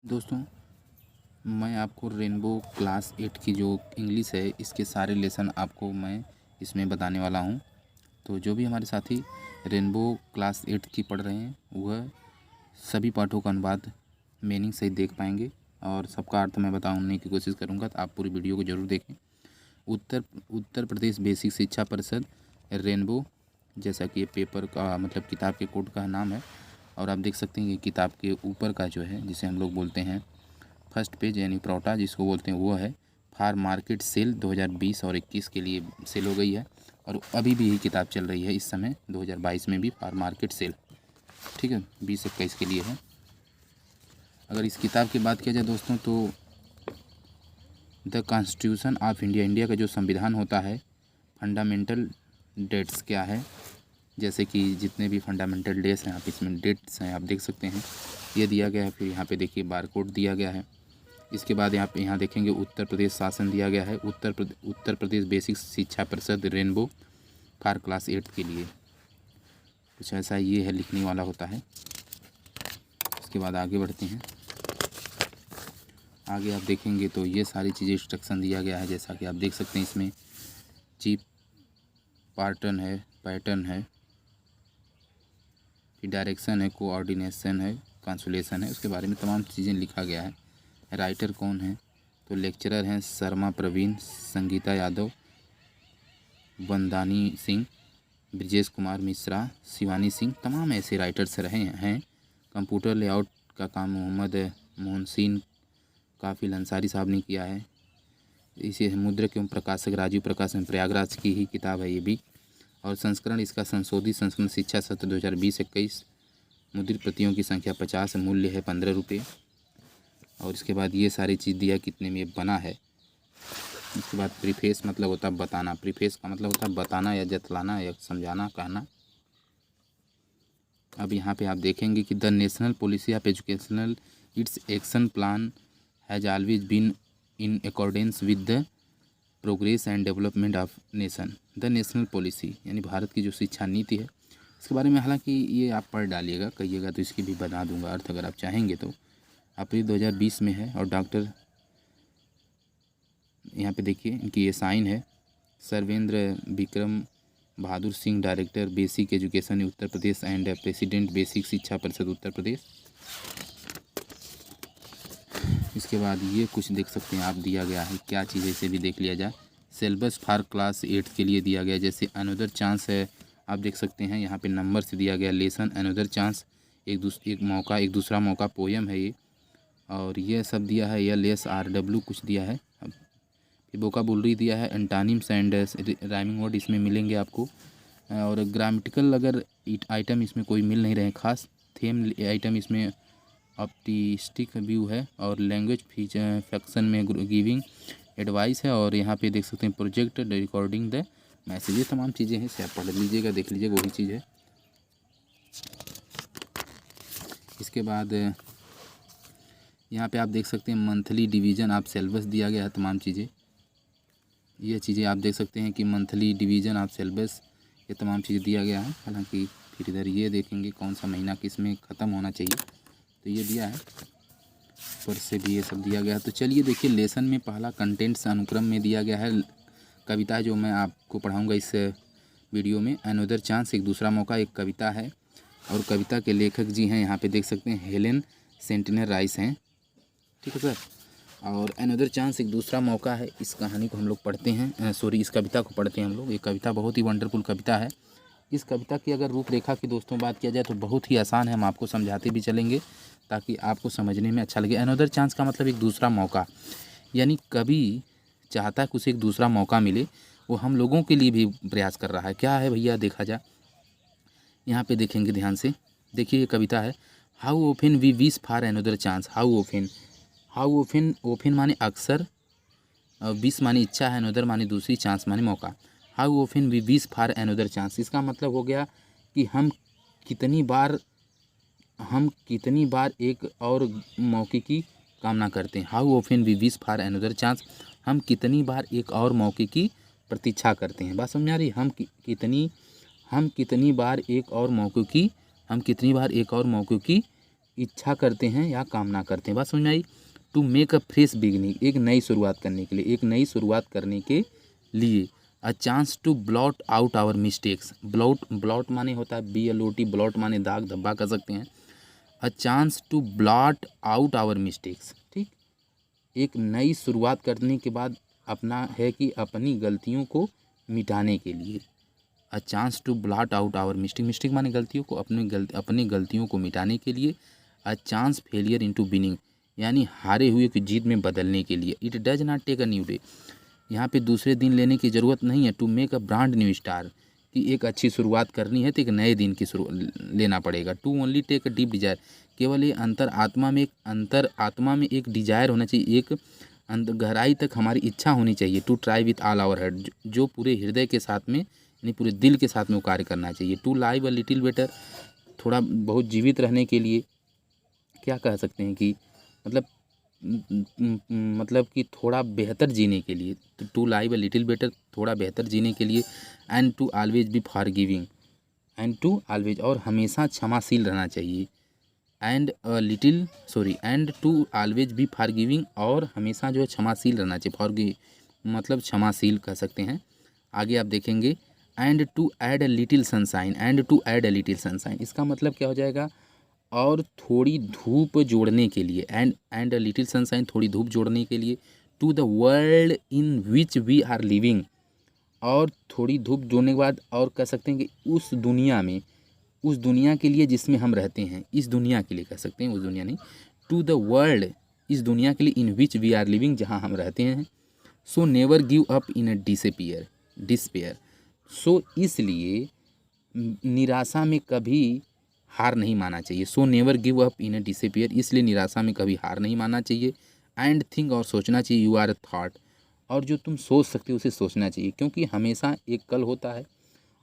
दोस्तों, मैं आपको रेनबो क्लास 8 की जो इंग्लिश है इसके सारे लेसन आपको मैं इसमें बताने वाला हूं। तो जो भी हमारे साथी रेनबो क्लास 8 की पढ़ रहे हैं वह सभी पाठों का अनुवाद मीनिंग सहित देख पाएंगे और सबका अर्थ मैं बताने की कोशिश करूंगा, तो आप पूरी वीडियो को ज़रूर देखें। उत्तर प्रदेश बेसिक शिक्षा परिषद रेनबो, जैसा कि ये पेपर का मतलब किताब के कोड का नाम है। और आप देख सकते हैं कि किताब के ऊपर का जो है जिसे हम लोग बोलते हैं फर्स्ट पेज यानी प्रोटा जिसको बोलते हैं वो है फार मार्केट सेल 2020 और 21 के लिए सेल हो गई है। और अभी भी यही किताब चल रही है इस समय 2022 में भी फार मार्केट सेल, ठीक है, 20-21 के लिए है। अगर इस किताब की बात किया जाए दोस्तों, तो the constitution of India, India का जो संविधान होता है, फंडामेंटल डेट्स क्या है, जैसे कि जितने भी फंडामेंटल डेट्स हैं आप इसमें डेट्स हैं आप देख सकते हैं, ये दिया गया है। फिर यहाँ पे देखिए बारकोड दिया गया है। इसके बाद यहाँ देखेंगे उत्तर प्रदेश शासन दिया गया है, उत्तर प्रदेश बेसिक शिक्षा परिषद रेनबो फार क्लास 8 के लिए, कुछ ऐसा ये है लिखने वाला होता है। उसके बाद आगे बढ़ते हैं। आगे आप देखेंगे तो ये सारी चीज़ें इंस्ट्रक्शन दिया गया है, जैसा कि आप देख सकते हैं। इसमें चीफ पैटर्न है, फिर डायरेक्शन है, कोऑर्डिनेशन है, कंसोलेशन है, उसके बारे में तमाम चीज़ें लिखा गया है। राइटर कौन है, तो लेक्चरर हैं शर्मा प्रवीण, संगीता यादव, बंदानी सिंह, ब्रजेश कुमार मिश्रा, शिवानी सिंह, तमाम ऐसे राइटर्स रहे हैं। कंप्यूटर लेआउट का काम मोहम्मद मोहसिन काफिल अंसारी साहब ने किया है। इसे मुद्रक एवं प्रकाशक राजीव प्रकाशन, प्रयागराज की ही किताब है ये भी। और संस्करण इसका संशोधित संस्करण शिक्षा सत्र 2020-21, मुद्रित प्रतियों की संख्या 50, मूल्य है 15 रुपये। और इसके बाद ये सारी चीज़ दिया कितने में बना है। इसके बाद प्रीफेस मतलब होता है बताना, प्रीफेस का मतलब होता है बताना या जतलाना या समझाना, कहना। अब यहाँ पे आप देखेंगे कि the national policy of educational its action plan has always been in accordance with the progress and development of nation. The national policy यानी भारत की जो शिक्षा नीति है, इसके बारे में हालांकि ये आप पढ़ डालिएगा, कहिएगा तो इसकी भी बता दूंगा अर्थ अगर आप चाहेंगे तो। अप्रैल 2020 में है। और डॉक्टर यहाँ पे देखिए इनकी ये साइन है, Sarvendra Vikram Bahadur Singh, director basic education Uttar Pradesh and president basic Shiksha Parishad Uttar Pradesh. इसके बाद ये कुछ देख सकते हैं आप, दिया गया है क्या चीज़ है इसे भी देख लिया जाए। सिलेबस फॉर क्लास 8 के लिए दिया गया, जैसे अनदर चांस है आप देख सकते हैं यहाँ पे नंबर से दिया गया। लेसन अनदर चांस, एक दूसरा मौका, पोयम है ये। और ये सब दिया है, LSRW कुछ दिया है। फिर वोकाबुलरी दिया है, एंटानिम्स एंड राइमिंग वर्ड इसमें मिलेंगे आपको। और ग्रामेटिकल अगर आइटम इसमें कोई मिल नहीं रहे खास, थेम आइटम इसमें ऑप्टिस्टिक व्यू है। और लैंग्वेज फीचर फैक्शन में गिविंग एडवाइस है। और यहाँ पे देख सकते हैं प्रोजेक्ट रिकॉर्डिंग द मैसेज, ये तमाम चीज़ें हैं, इसे आप पढ़ लीजिएगा, देख लीजिएगा, वही चीज़ है। इसके बाद यहाँ पे आप देख सकते हैं मंथली डिवीज़न ऑफ सिलेबस दिया गया है, तमाम चीज़ें, ये चीज़ें आप देख सकते हैं कि मंथली डिवीज़न ऑफ सिलेबस, ये तमाम चीज़ें दिया गया है। हालांकि फिर इधर ये देखेंगे कौन सा महीना किस में ख़त्म होना चाहिए, तो ये दिया है, ऊपर से भी ये सब दिया गया है। तो चलिए देखिए, लेसन में पहला कंटेंट्स अनुक्रम में दिया गया है कविता, जो मैं आपको पढ़ाऊँगा इस वीडियो में। अनदर चांस एक दूसरा मौका, एक कविता है। और कविता के लेखक जी हैं यहाँ पे देख सकते हैं हेलेन सेंटिनर राइस हैं, ठीक है सर। और अनदर चांस एक दूसरा मौका है, इस कहानी को हम लोग पढ़ते हैं, इस कविता को पढ़ते हैं हम लोग। ये कविता बहुत ही वंडरफुल कविता है। इस कविता की अगर रूपरेखा की दोस्तों बात किया जाए तो बहुत ही आसान है, हम आपको समझाते भी चलेंगे ताकि आपको समझने में अच्छा लगे। अनदर चांस का मतलब एक दूसरा मौका, यानी कवि चाहता है कि उसे एक दूसरा मौका मिले, वो हम लोगों के लिए भी प्रयास कर रहा है। क्या है भैया, देखा जाए यहाँ पे देखेंगे ध्यान से, देखिए ये कविता है। How often we wish for another chance, how often, often माने अक्सर, विश माने इच्छा है, अनदर माने दूसरी, चांस माने मौका। How often we wish for another chance, इसका मतलब हो गया कि हम कितनी बार एक और मौके की कामना करते हैं। How often we wish for another chance, हम कितनी बार एक और मौके की प्रतीक्षा करते हैं। बात समझ आ रही, हम कितनी बार एक और मौके की इच्छा करते हैं या कामना करते हैं। बात समझ में आई। To make a fresh beginning, एक नई शुरुआत करने के लिए, एक नई शुरुआत करने के लिए। A chance to blot out our mistakes, blot माने होता है BLOT, ब्लॉट माने दाग धब्बा कर सकते हैं। A chance to blot out our mistakes, ठीक। एक नई शुरुआत करने के बाद अपना है कि अपनी गलतियों को मिटाने के लिए। A chance to blot out our mistake माने गलतियों को, अपनी गलतियों को मिटाने के लिए। A chance failure into winning, यानी हारे हुए को जीत में बदलने के लिए। It does not take a new day, यहाँ पे दूसरे दिन लेने की ज़रूरत नहीं है। To make a brand new star, कि एक अच्छी शुरुआत करनी है तो एक नए दिन की लेना पड़ेगा। To only take a deep desire, केवल ये अंतर आत्मा में एक डिजायर होना चाहिए, एक गहराई तक हमारी इच्छा होनी चाहिए। To try with all our heart, जो पूरे हृदय के साथ में यानी पूरे दिल के साथ में वो कार्य करना चाहिए। To live a little better, थोड़ा बहुत जीवित रहने के लिए क्या कह सकते हैं कि मतलब कि थोड़ा बेहतर जीने के लिए। तो to live a little better, थोड़ा बेहतर जीने के लिए। And to always be forgiving, and to always, और हमेशा क्षमाशील रहना चाहिए। And to always be forgiving, और हमेशा जो है क्षमाशील रहना चाहिए। फॉरगिव मतलब क्षमाशील कह सकते हैं। आगे आप देखेंगे and to add a little sunshine, and to add a little sunshine, इसका मतलब क्या हो जाएगा, और थोड़ी धूप जोड़ने के लिए। एंड अ लिटिल सनशाइन, थोड़ी धूप जोड़ने के लिए। To the world in which we are living, और थोड़ी धूप जोड़ने के बाद और कह सकते हैं कि उस दुनिया के लिए जिसमें हम रहते हैं, इस दुनिया के लिए कह सकते हैं, उस दुनिया नहीं। टू द वर्ल्ड, इस दुनिया के लिए, in which we are living, जहाँ हम रहते हैं। So never give up in a despair, so इसलिए निराशा में कभी हार नहीं मानना चाहिए। So never give up in a disappear, इसलिए निराशा में कभी हार नहीं मानना चाहिए। एंड थिंक, और सोचना चाहिए। यू आर अ थॉट, और जो तुम सोच सकते हो उसे सोचना चाहिए, क्योंकि हमेशा एक कल होता है।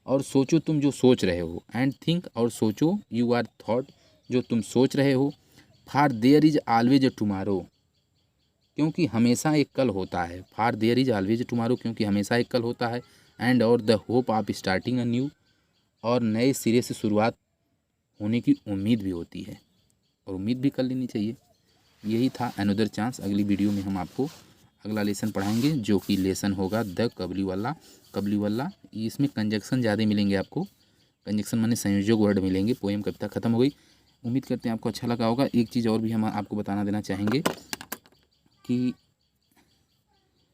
और सोचो तुम जो सोच रहे हो। एंड थिंक, और सोचो। यू आर थॉट, जो तुम सोच रहे हो। For their is always a tomorrow, क्योंकि हमेशा एक कल होता है। For their is always a tomorrow, क्योंकि हमेशा एक कल होता है। एंड और the hope of starting a new, और नए सिरे से शुरुआत होने की उम्मीद भी होती है, और उम्मीद भी कर लेनी चाहिए। यही था अनदर चांस। अगली वीडियो में हम आपको अगला लेसन पढ़ाएंगे, जो कि लेसन होगा द कबली वाला। इसमें कंजक्शन ज़्यादा मिलेंगे आपको, कंजक्शन माने संयोजक वर्ड मिलेंगे। पोएम कविता खत्म हो गई। उम्मीद करते हैं आपको अच्छा लगा होगा। एक चीज़ और भी हम आपको बताना देना चाहेंगे कि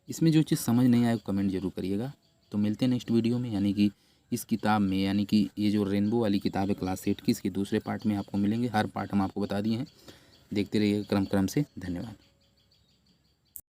इसमें जो चीज़ समझ नहीं आए कमेंट जरूर करिएगा। तो मिलते हैं नेक्स्ट वीडियो में, यानी कि इस किताब में, यानी कि ये जो रेनबो वाली किताब है क्लास 8 की, इसके दूसरे पार्ट में आपको मिलेंगे। हर पार्ट हम आपको बता दिए हैं। देखते रहिए क्रम से। धन्यवाद।